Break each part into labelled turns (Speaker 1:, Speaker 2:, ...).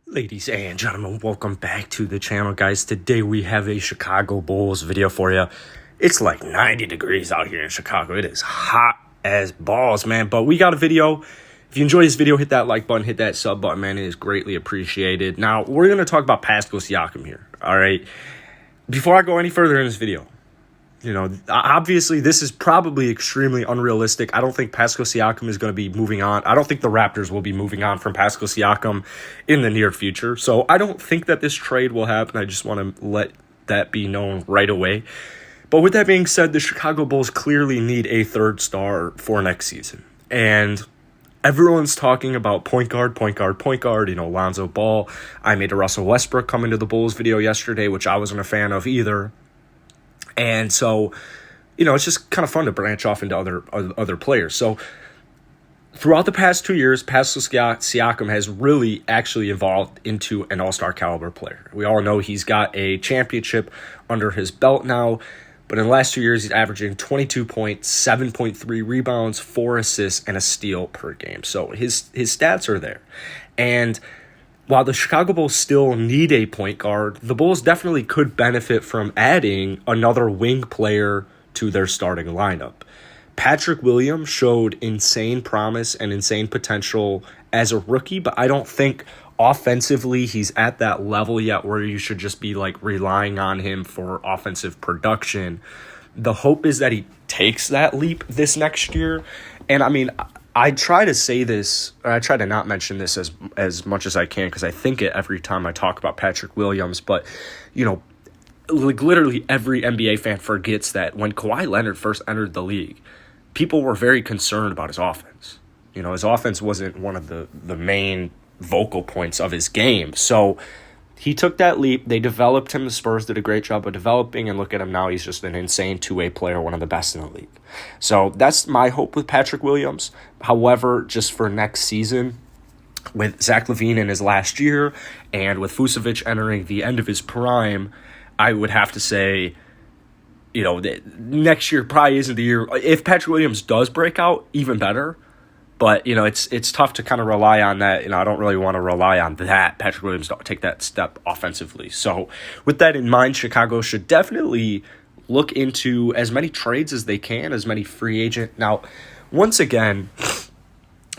Speaker 1: Ladies and gentlemen, welcome back to the channel, guys. Today we have a Chicago Bulls video for you. It's like 90 degrees out here in Chicago. It is hot as balls, man. But we got a video. If you enjoy this video, hit that like button, hit that sub button, man. It is greatly appreciated. Now, we're going to talk about PASCAL SIAKAM here, all right? Before I go any further in this video, you know, obviously this is probably extremely unrealistic. I don't think PASCAL SIAKAM is going to be moving on. I don't think the Raptors will be moving on from PASCAL SIAKAM in the near future. So I don't think that this trade will happen. I just want to let that be known right away. But with that being said, the Chicago Bulls clearly need a third star for next season. And everyone's talking about point guard, you know, Lonzo Ball. I made a Russell Westbrook come into the Bulls video yesterday, which I wasn't a fan of either. And so, you know, it's just kind of fun to branch off into other players. So throughout the past 2 years, PASCAL SIAKAM has really actually evolved into an all-star caliber player. We all know he's got a championship under his belt now, but in the last 2 years, he's averaging 22 points, 7.3 rebounds, 4 assists, and a steal per game. So his stats are there. And while the Chicago Bulls still need a point guard, the Bulls definitely could benefit from adding another wing player to their starting lineup. Patrick Williams showed insane promise and insane potential as a rookie, but I don't think offensively he's at that level yet where you should just be like relying on him for offensive production. The hope is that he takes that leap this next year. And I mean, I try to say this, or I try to not mention this as much as I can because I think it every time I talk about Patrick Williams. But, you know, like literally every NBA fan forgets that when Kawhi Leonard first entered the league, people were very concerned about his offense. You know, his offense wasn't one of the main vocal points of his game. So he took that leap. They developed him. The Spurs did a great job of developing, and look at him now. He's just an insane two-way player, one of the best in the league. So that's my hope with Patrick Williams. However, just for next season, with Zach LaVine in his last year and with Vucevic entering the end of his prime, I would have to say, you know, that next year probably isn't the year. If Patrick Williams does break out, even better. But, you know, it's tough to kind of rely on that. You know, I don't really want to rely on that. Patrick Williams don't take that step offensively. So with that in mind, Chicago should definitely look into as many trades as they can, as many free agent. Now, once again,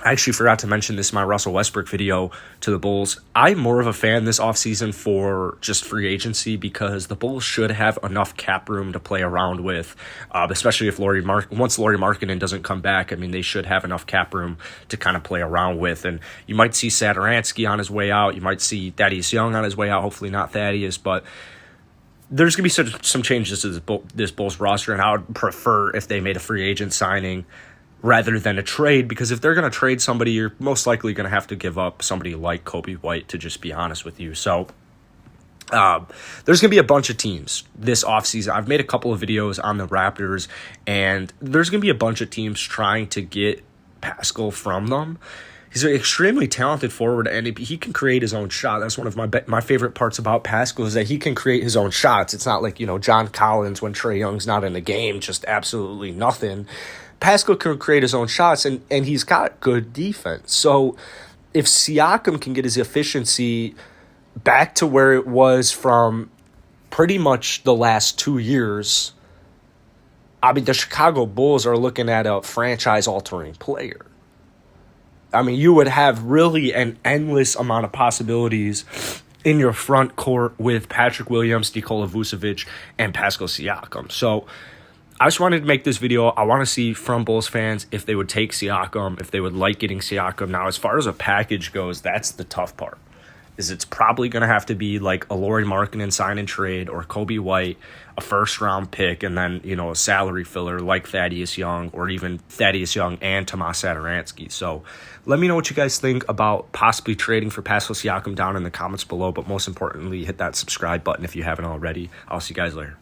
Speaker 1: I actually forgot to mention this in my Russell Westbrook video to the Bulls. I'm more of a fan this offseason for just free agency because the Bulls should have enough cap room to play around with, especially if once Lauri Markkanen doesn't come back. I mean, they should have enough cap room to kind of play around with. And you might see Satoransky on his way out. You might see Thaddeus Young on his way out. Hopefully not Thaddeus, but there's going to be some changes to this Bulls roster, and I would prefer if they made a free agent signing rather than a trade, because if they're going to trade somebody, you're most likely going to have to give up somebody like Kobe White, to just be honest with you. So there's going to be a bunch of teams this offseason. I've made a couple of videos on the Raptors, and there's going to be a bunch of teams trying to get PASCAL from them. He's an extremely talented forward, and he can create his own shot. That's one of my favorite parts about PASCAL, is that he can create his own shots. It's not like, you know, John Collins when Trae Young's not in the game, just absolutely nothing. PASCAL can create his own shots, and he's got good defense. So if SIAKAM can get his efficiency back to where it was from pretty much the last 2 years, I mean, the Chicago Bulls are looking at a franchise-altering player. I mean, you would have really an endless amount of possibilities in your front court with Patrick Williams, Nikola Vucevic, and PASCAL SIAKAM. So I just wanted to make this video. I want to see from Bulls fans if they would take SIAKAM, if they would like getting SIAKAM. Now, as far as a package goes, that's the tough part. Is it's probably going to have to be like a Lauri Markkanen sign and trade, or Kobe White, a first-round pick, and then, you know, a salary filler like Thaddeus Young, or even Thaddeus Young and Tomas Satoransky. So let me know what you guys think about possibly trading for PASCAL SIAKAM down in the comments below. But most importantly, hit that subscribe button if you haven't already. I'll see you guys later.